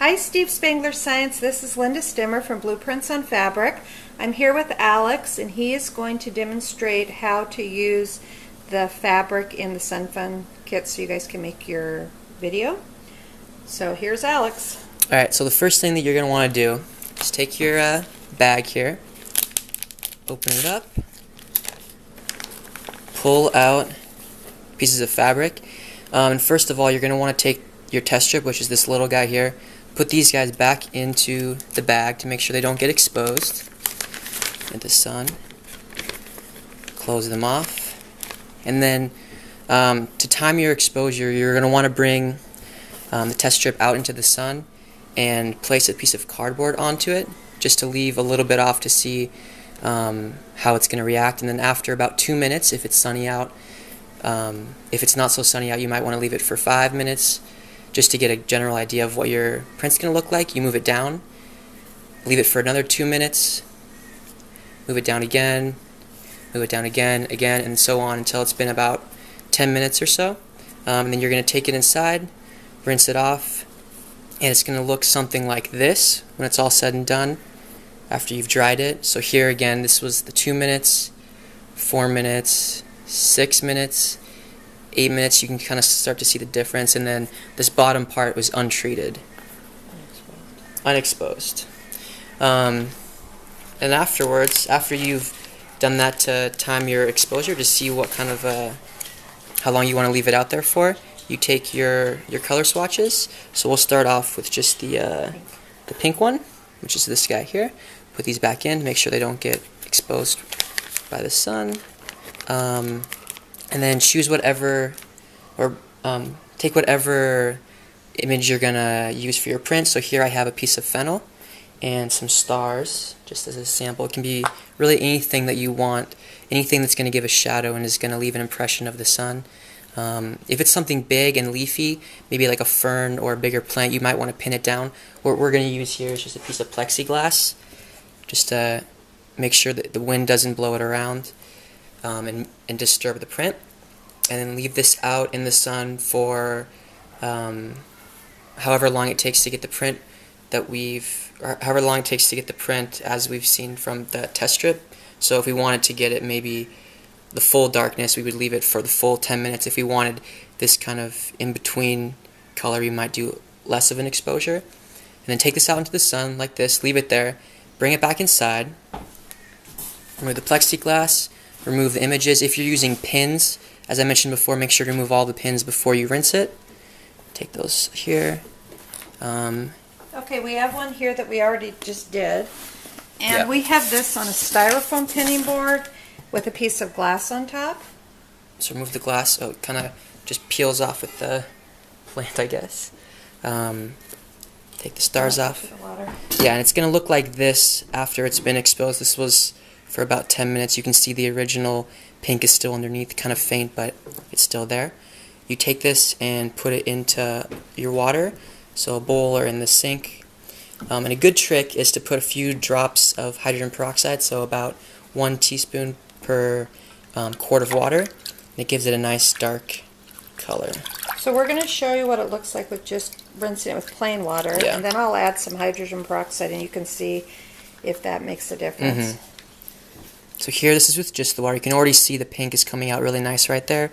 Hi, Steve Spangler Science. This is Linda Stimmer from Blueprints on Fabric. I'm here with Alex, and he is going to demonstrate how to use the fabric in the SunFun kit so you guys can make your video. So here's Alex. Alright, so the first thing that you're going to want to do is take your bag here, open it up, pull out pieces of fabric, and first of all you're going to want to take your test strip, which is this little guy here, put these guys back into the bag to make sure they don't get exposed in the sun, close them off, and then to time your exposure you're going to want to bring the test strip out into the sun and place a piece of cardboard onto it just to leave a little bit off to see how it's going to react. And then after about 2 minutes, if it's sunny out, if it's not so sunny out, you might want to leave it for 5 minutes just to get a general idea of what your print's going to look like. You move it down, leave it for another 2 minutes, move it down again, again, and so on until it's been about 10 minutes or so. And then you're going to take it inside, rinse it off, and it's going to look something like this when it's all said and done after you've dried it. So here again, this was the 2 minutes, 4 minutes, 6 minutes, 8 minutes. You can kind of start to see the difference, and then this bottom part was untreated, unexposed. And afterwards, after you've done that to time your exposure to see what kind of how long you want to leave it out there for, you take your color swatches. So we'll start off with just the pink one, which is this guy here. Put these back in, make sure they don't get exposed by the sun. And then choose whatever, or take whatever image you're going to use for your print. So here I have a piece of fennel and some stars, just as a sample. It can be really anything that you want, anything that's going to give a shadow and is going to leave an impression of the sun. If it's something big and leafy, maybe like a fern or a bigger plant, you might want to pin it down. What we're going to use here is just a piece of plexiglass, just to make sure that the wind doesn't blow it around and disturb the print. And then leave this out in the sun for however long it takes to get the print however long it takes to get the print as we've seen from the test strip. So if we wanted to get it maybe the full darkness, we would leave it for the full 10 minutes. If we wanted this kind of in-between color, we might do less of an exposure. And then take this out into the sun like this, leave it there, bring it back inside, remove the plexiglass, remove the images. If you're using pins, as I mentioned before, make sure to remove all the pins before you rinse it. Take those here. Okay, we have one here that we already just did. And yeah. We have this on a styrofoam pinning board with a piece of glass on top. So remove the glass so it kind of just peels off with the plant, I guess. Take the stars off. Yeah, and it's going to look like this after it's been exposed. This was for about 10 minutes. You can see the original pink is still underneath, kind of faint, but it's still there. You take this and put it into your water, so a bowl or in the sink. And a good trick is to put a few drops of hydrogen peroxide, so about 1 teaspoon per quart of water, and it gives it a nice dark color. So we're going to show you what it looks like with just rinsing it with plain water, yeah. And then I'll add some hydrogen peroxide and you can see if that makes a difference. So here, this is with just the water. You can already see the pink is coming out really nice right there.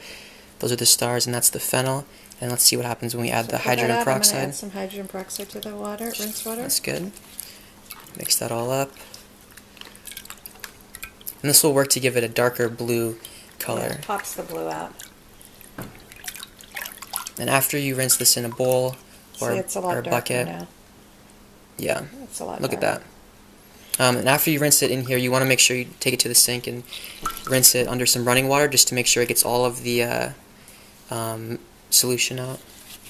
Those are the stars, and that's the fennel. And let's see what happens when we add the hydrogen peroxide. I'm going to add some hydrogen peroxide to the water, rinse water. That's good. Mix that all up. And this will work to give it a darker blue color. Yeah, it pops the blue out. And after you rinse this in a bowl or a bucket, now. Yeah, it's a lot look darker. at that. And after you rinse it in here, you want to make sure you take it to the sink and rinse it under some running water just to make sure it gets all of the solution out.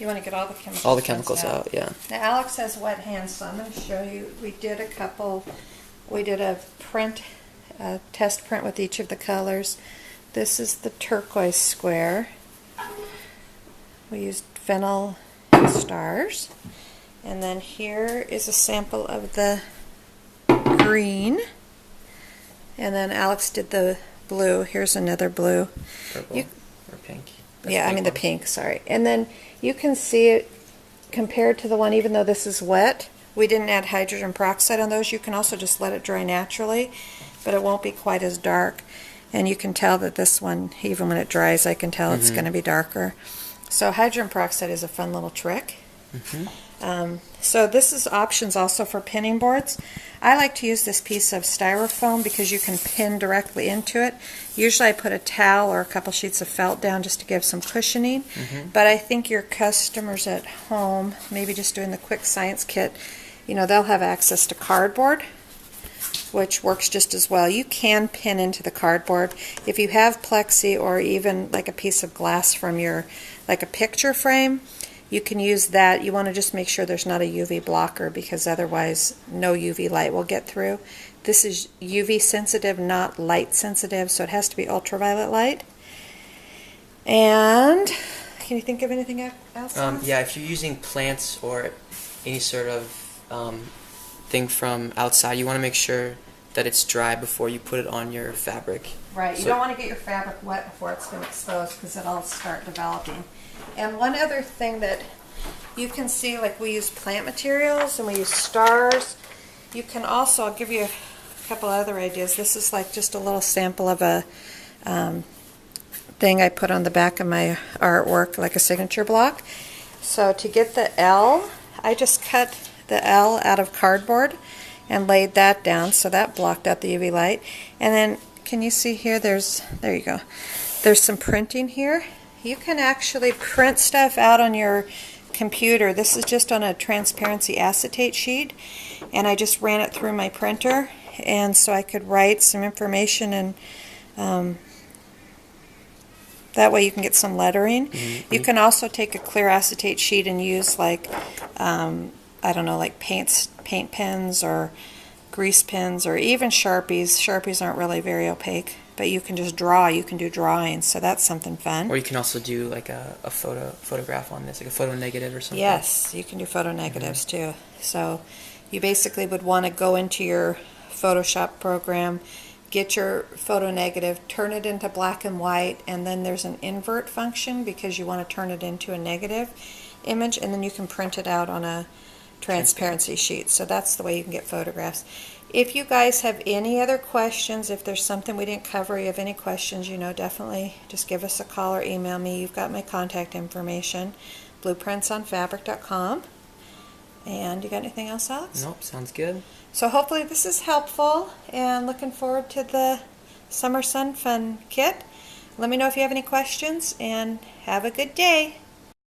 You want to get all the chemicals All the chemicals out, yeah. Now Alex has wet hands, so I'm going to show you. We did a print, test print with each of the colors. This is the turquoise square. We used fennel and stars. And then here is a sample of the green, and then Alex did the blue. Here's another blue. Purple or pink. Yeah, I mean the pink, sorry. And then you can see it compared to the one, even though this is wet, we didn't add hydrogen peroxide on those. You can also just let it dry naturally, but it won't be quite as dark. And you can tell that this one, even when it dries, I can tell it's going to be darker. So hydrogen peroxide is a fun little trick. So this is options also for pinning boards. I like to use this piece of styrofoam because you can pin directly into it. Usually I put a towel or a couple sheets of felt down just to give some cushioning. But I think your customers at home, maybe just doing the quick science kit, you know, they'll have access to cardboard, which works just as well. You can pin into the cardboard. If you have plexi or even like a piece of glass from your, like a picture frame, you can use that. You want to just make sure there's not a UV blocker because otherwise no UV light will get through. This is UV sensitive, not light sensitive, so it has to be ultraviolet light. And can you think of anything else? Yeah, if you're using plants or any sort of thing from outside, you want to make sure that it's dry before you put it on your fabric. Right, you don't want to get your fabric wet before it's been exposed because it'll start developing. And one other thing that you can see, like we use plant materials and we use stars. You can also, I'll give you a couple other ideas. This is like just a little sample of a thing I put on the back of my artwork, like a signature block. So to get the L, I just cut the L out of cardboard and laid that down, so that blocked out the UV light. And then, can you see here, there you go. There's some printing here. You can actually print stuff out on your computer. This is just on a transparency acetate sheet, and I just ran it through my printer, and so I could write some information, and that way you can get some lettering. You can also take a clear acetate sheet and use like, I don't know, like paint pens or grease pens or even Sharpies. Sharpies aren't really very opaque, but you can just draw. You can do drawings, so that's something fun. Or you can also do like a photograph on this, like a photo negative or something. Yes, you can do photo negatives too. So you basically would want to go into your Photoshop program, get your photo negative, turn it into black and white, and then there's an invert function because you want to turn it into a negative image, and then you can print it out on a transparency sheet. So that's the way you can get photographs. If you guys have any other questions, if there's something we didn't cover, you have any questions, you know, definitely just give us a call or email me. You've got my contact information, blueprintsonfabric.com. And you got anything else, Alex? Nope, sounds good. So hopefully this is helpful, and looking forward to the Summer Sun Fun kit. Let me know if you have any questions, and have a good day.